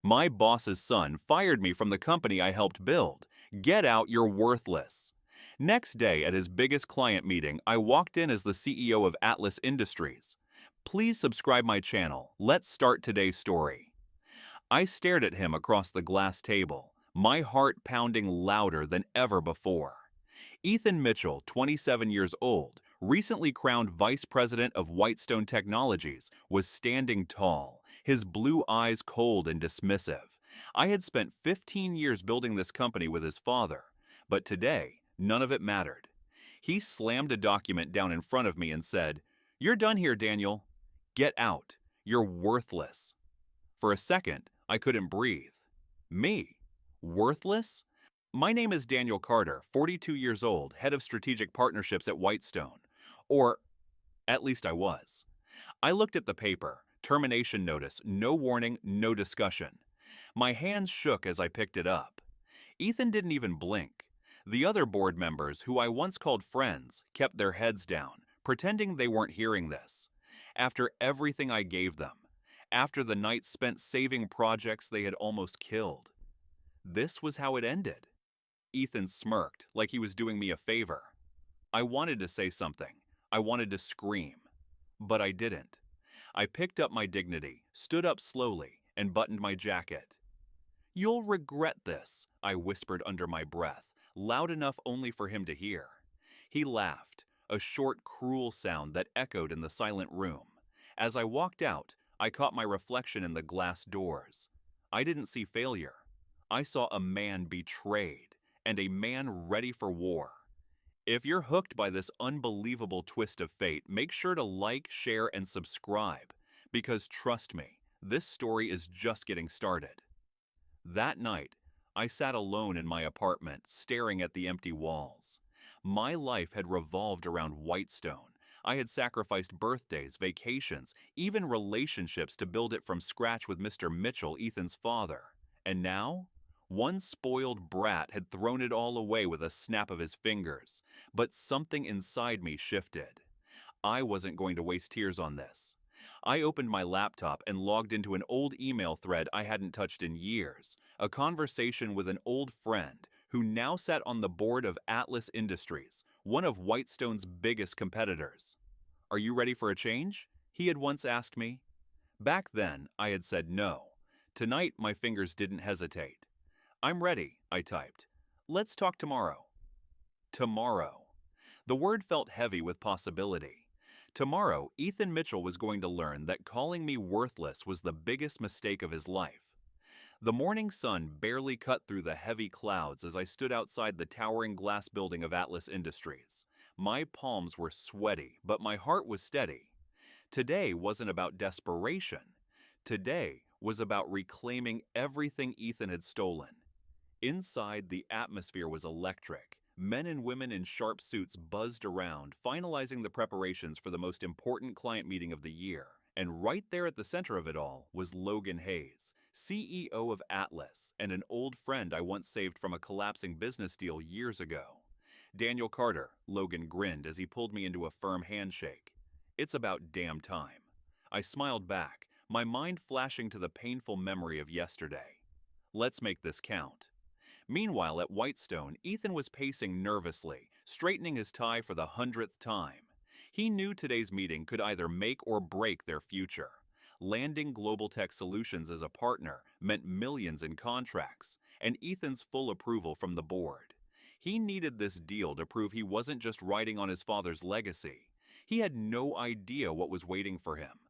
My boss's son fired me from the company I helped build. Get out, you're worthless. Next day, at his biggest client meeting, I walked in as the CEO of Atlas Industries. Please subscribe my channel. Let's start today's story. I stared at him across the glass table, my heart pounding louder than ever before. Ethan Mitchell, 27 years old, recently crowned Vice President of Whitestone Technologies, was standing tall, his blue eyes cold and dismissive. I had spent 15 years building this company with his father, but today, none of it mattered. He slammed a document down in front of me and said, "You're done here, Daniel. Get out. You're worthless." For a second, I couldn't breathe. Me? Worthless? My name is Daniel Carter, 42 years old, head of strategic partnerships at Whitestone. Or, at least I was. I looked at the paper. Termination notice, no warning, no discussion. My hands shook as I picked it up. Ethan didn't even blink. The other board members, who I once called friends, kept their heads down, pretending they weren't hearing this. After everything I gave them, after the night spent saving projects they had almost killed, this was how it ended. Ethan smirked, like he was doing me a favor. I wanted to say something. I wanted to scream. But I didn't. I picked up my dignity, stood up slowly, and buttoned my jacket. "You'll regret this," I whispered under my breath, loud enough only for him to hear. He laughed, a short, cruel sound that echoed in the silent room. As I walked out, I caught my reflection in the glass doors. I didn't see failure. I saw a man betrayed, and a man ready for war. If you're hooked by this unbelievable twist of fate, make sure to like, share, and subscribe, because trust me, this story is just getting started. That night, I sat alone in my apartment, staring at the empty walls. My life had revolved around Whitestone. I had sacrificed birthdays, vacations, even relationships to build it from scratch with Mr. Mitchell, Ethan's father. And now? One spoiled brat had thrown it all away with a snap of his fingers, but something inside me shifted. I wasn't going to waste tears on this. I opened my laptop and logged into an old email thread I hadn't touched in years, a conversation with an old friend who now sat on the board of Atlas Industries, one of Whitestone's biggest competitors. "Are you ready for a change?" he had once asked me. Back then, I had said no. Tonight, my fingers didn't hesitate. "I'm ready," I typed. "Let's talk tomorrow." Tomorrow. The word felt heavy with possibility. Tomorrow, Ethan Mitchell was going to learn that calling me worthless was the biggest mistake of his life. The morning sun barely cut through the heavy clouds as I stood outside the towering glass building of Atlas Industries. My palms were sweaty, but my heart was steady. Today wasn't about desperation. Today was about reclaiming everything Ethan had stolen. Inside, the atmosphere was electric. Men and women in sharp suits buzzed around, finalizing the preparations for the most important client meeting of the year. And right there at the center of it all was Logan Hayes, CEO of Atlas, and an old friend I once saved from a collapsing business deal years ago. "Daniel Carter," Logan grinned as he pulled me into a firm handshake. "It's about damn time." I smiled back, my mind flashing to the painful memory of yesterday. "Let's make this count." Meanwhile, at Whitestone, Ethan was pacing nervously, straightening his tie for the 100th time. He knew today's meeting could either make or break their future. Landing Global Tech Solutions as a partner meant millions in contracts, and Ethan's full approval from the board. He needed this deal to prove he wasn't just riding on his father's legacy. He had no idea what was waiting for him.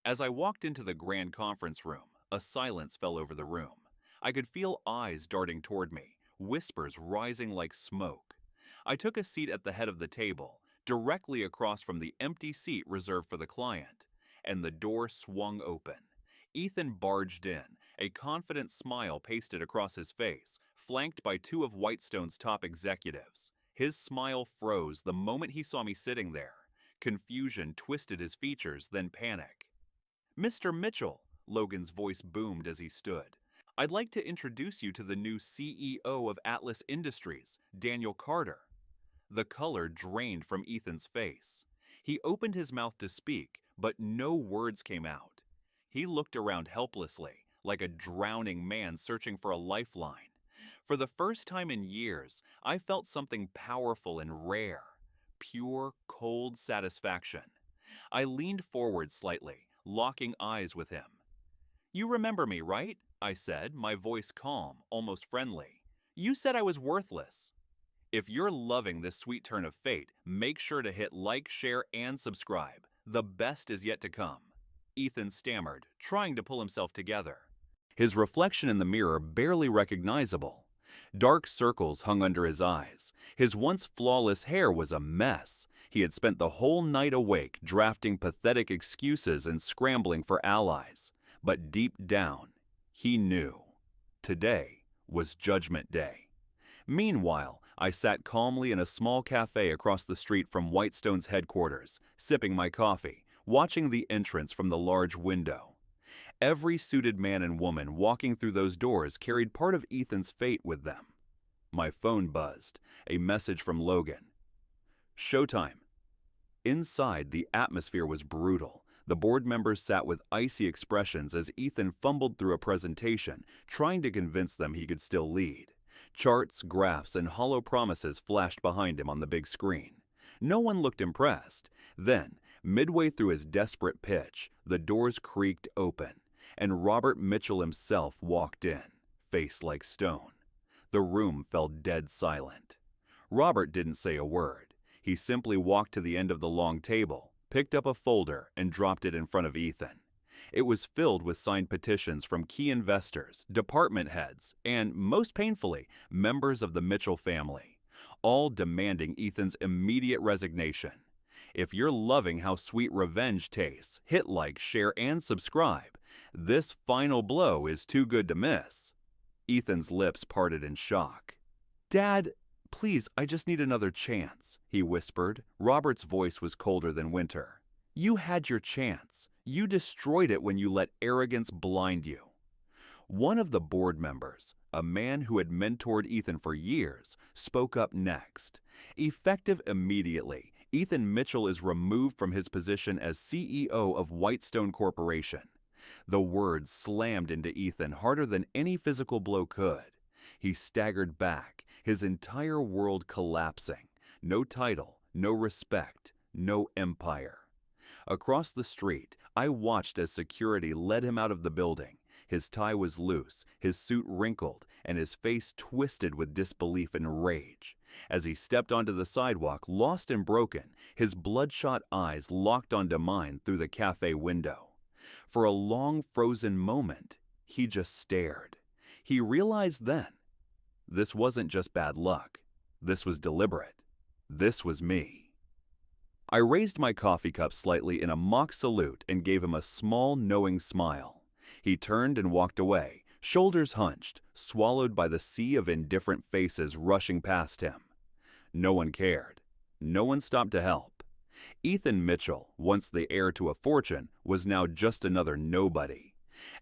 As I walked into the grand conference room, a silence fell over the room. I could feel eyes darting toward me, whispers rising like smoke. I took a seat at the head of the table, directly across from the empty seat reserved for the client, and the door swung open. Ethan barged in, a confident smile pasted across his face, flanked by two of Whitestone's top executives. His smile froze the moment he saw me sitting there. Confusion twisted his features, then panic. "Mr. Mitchell," Logan's voice boomed as he stood. "I'd like to introduce you to the new CEO of Atlas Industries, Daniel Carter." The color drained from Ethan's face. He opened his mouth to speak, but no words came out. He looked around helplessly, like a drowning man searching for a lifeline. For the first time in years, I felt something powerful and rare. Pure, cold satisfaction. I leaned forward slightly, locking eyes with him. "You remember me, right?" I said, my voice calm, almost friendly. "You said I was worthless." If you're loving this sweet turn of fate, make sure to hit like, share, and subscribe. The best is yet to come. Ethan stammered, trying to pull himself together. His reflection in the mirror barely recognizable. Dark circles hung under his eyes. His once flawless hair was a mess. He had spent the whole night awake, drafting pathetic excuses and scrambling for allies. But deep down, he knew. Today was Judgment Day. Meanwhile, I sat calmly in a small cafe across the street from Whitestone's headquarters, sipping my coffee, watching the entrance from the large window. Every suited man and woman walking through those doors carried part of Ethan's fate with them. My phone buzzed, a message from Logan. "Showtime." Inside, the atmosphere was brutal. The board members sat with icy expressions as Ethan fumbled through a presentation, trying to convince them he could still lead. Charts, graphs, and hollow promises flashed behind him on the big screen. No one looked impressed. Then, midway through his desperate pitch, the doors creaked open, and Robert Mitchell himself walked in, face like stone. The room fell dead silent. Robert didn't say a word. He simply walked to the end of the long table, picked up a folder, and dropped it in front of Ethan. It was filled with signed petitions from key investors, department heads, and, most painfully, members of the Mitchell family, all demanding Ethan's immediate resignation. If you're loving how sweet revenge tastes, hit like, share, and subscribe. This final blow is too good to miss. Ethan's lips parted in shock. "Dad, please, I just need another chance," he whispered. Robert's voice was colder than winter. "You had your chance. You destroyed it when you let arrogance blind you." One of the board members, a man who had mentored Ethan for years, spoke up next. Effective immediately, Ethan Mitchell is removed from his position as CEO of Whitestone Corporation. The words slammed into Ethan harder than any physical blow could. He staggered back, his entire world collapsing. No title, no respect, no empire. Across the street, I watched as security led him out of the building. His tie was loose, his suit wrinkled, and his face twisted with disbelief and rage. As he stepped onto the sidewalk, lost and broken, his bloodshot eyes locked onto mine through the cafe window. For a long, frozen moment, he just stared. He realized then, this wasn't just bad luck. This was deliberate. This was me. I raised my coffee cup slightly in a mock salute and gave him a small, knowing smile. He turned and walked away, shoulders hunched, swallowed by the sea of indifferent faces rushing past him. No one cared. No one stopped to help. Ethan Mitchell, once the heir to a fortune, was now just another nobody.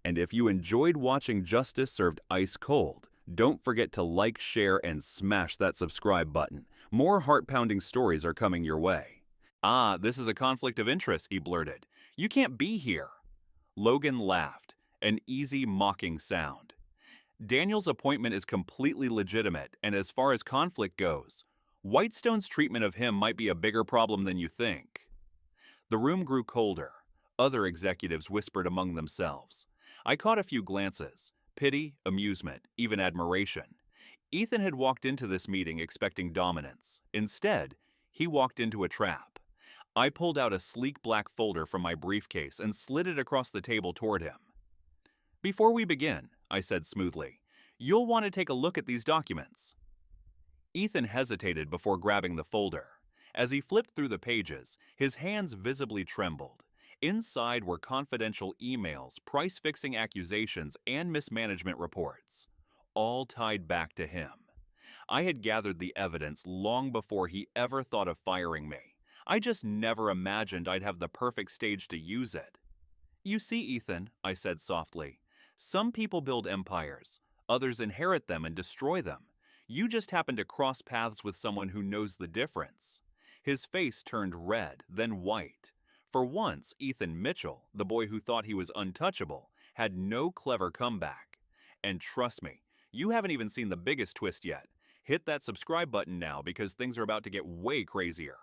And if you enjoyed watching justice served ice cold, don't forget to like, share, and smash that subscribe button. More heart-pounding stories are coming your way. "Ah, this is a conflict of interest," he blurted. "You can't be here." Logan laughed, an easy, mocking sound. "Daniel's appointment is completely legitimate, and as far as conflict goes, Whitestone's treatment of him might be a bigger problem than you think." The room grew colder. Other executives whispered among themselves. I caught a few glances. Pity, amusement, even admiration. Ethan had walked into this meeting expecting dominance. Instead, he walked into a trap. I pulled out a sleek black folder from my briefcase and slid it across the table toward him. "Before we begin," I said smoothly, "you'll want to take a look at these documents." Ethan hesitated before grabbing the folder. As he flipped through the pages, his hands visibly trembled. Inside were confidential emails, price-fixing accusations, and mismanagement reports, all tied back to him. I had gathered the evidence long before he ever thought of firing me. I just never imagined I'd have the perfect stage to use it. "You see, Ethan," I said softly, "some people build empires. Others inherit them and destroy them. You just happen to cross paths with someone who knows the difference." His face turned red, then white. For once, Ethan Mitchell, the boy who thought he was untouchable, had no clever comeback. And trust me, you haven't even seen the biggest twist yet. Hit that subscribe button now because things are about to get way crazier.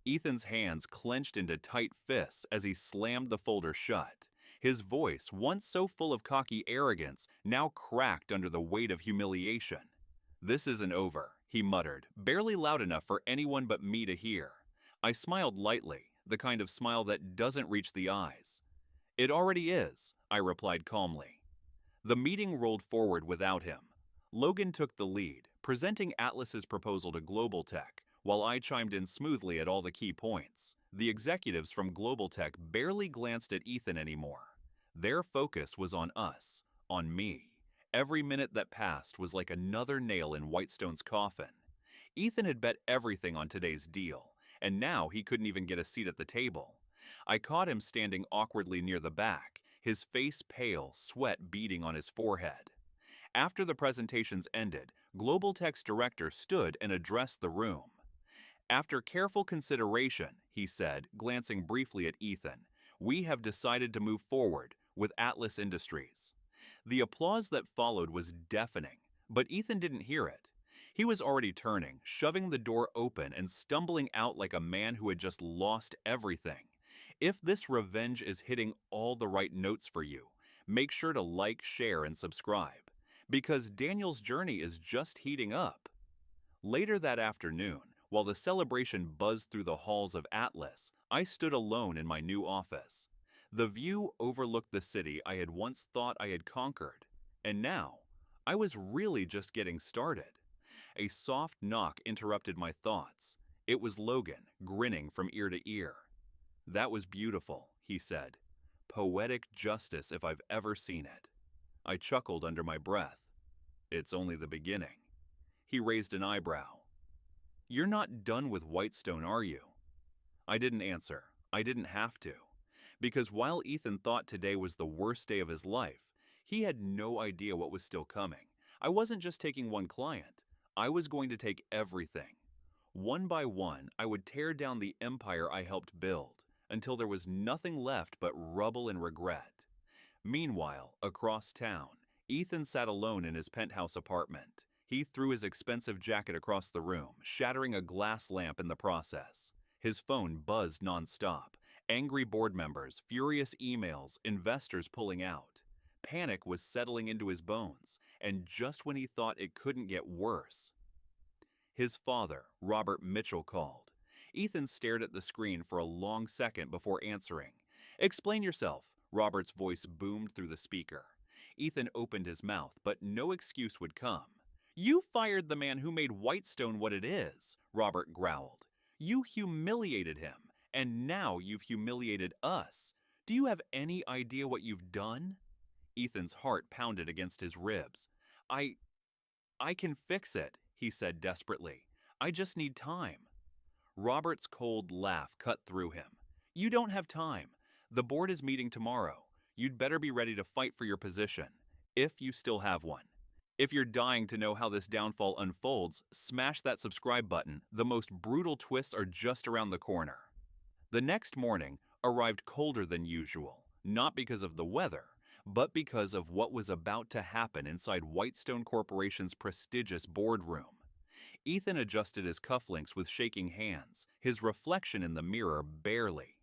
Ethan's hands clenched into tight fists as he slammed the folder shut. His voice, once so full of cocky arrogance, now cracked under the weight of humiliation. "This isn't over," he muttered, barely loud enough for anyone but me to hear. I smiled lightly, the kind of smile that doesn't reach the eyes. "It already is," I replied calmly. The meeting rolled forward without him. Logan took the lead, presenting Atlas's proposal to Global Tech, while I chimed in smoothly at all the key points. The executives from Global Tech barely glanced at Ethan anymore. Their focus was on us, on me. Every minute that passed was like another nail in Whitestone's coffin. Ethan had bet everything on today's deal, and now he couldn't even get a seat at the table. I caught him standing awkwardly near the back, his face pale, sweat beading on his forehead. After the presentations ended, Global Tech's director stood and addressed the room. "After careful consideration," he said, glancing briefly at Ethan, "we have decided to move forward with Atlas Industries." The applause that followed was deafening, but Ethan didn't hear it. He was already turning, shoving the door open and stumbling out like a man who had just lost everything. If this revenge is hitting all the right notes for you, make sure to like, share, and subscribe, because Daniel's journey is just heating up. Later that afternoon, while the celebration buzzed through the halls of Atlas, I stood alone in my new office. The view overlooked the city I had once thought I had conquered, and now I was really just getting started. A soft knock interrupted my thoughts. It was Logan, grinning from ear to ear. "That was beautiful," he said. "Poetic justice if I've ever seen it." I chuckled under my breath. "It's only the beginning." He raised an eyebrow. "You're not done with Whitestone, are you?" I didn't answer. I didn't have to. Because while Ethan thought today was the worst day of his life, he had no idea what was still coming. I wasn't just taking one client. I was going to take everything. One by one, I would tear down the empire I helped build, until there was nothing left but rubble and regret. Meanwhile, across town, Ethan sat alone in his penthouse apartment. He threw his expensive jacket across the room, shattering a glass lamp in the process. His phone buzzed nonstop. Angry board members, furious emails, investors pulling out. Panic was settling into his bones, and just when he thought it couldn't get worse, his father, Robert Mitchell, called. Ethan stared at the screen for a long second before answering. "Explain yourself," Robert's voice boomed through the speaker. Ethan opened his mouth, but no excuse would come. "You fired the man who made Whitestone what it is," Robert growled. "You humiliated him, and now you've humiliated us. Do you have any idea what you've done?" Ethan's heart pounded against his ribs. I can fix it," he said desperately. "I just need time." Robert's cold laugh cut through him. "You don't have time. The board is meeting tomorrow. You'd better be ready to fight for your position, if you still have one. If you're dying to know how this downfall unfolds, smash that subscribe button. The most brutal twists are just around the corner." The next morning arrived colder than usual, not because of the weather, but because of what was about to happen inside Whitestone Corporation's prestigious boardroom. Ethan adjusted his cufflinks with shaking hands, his reflection in the mirror barely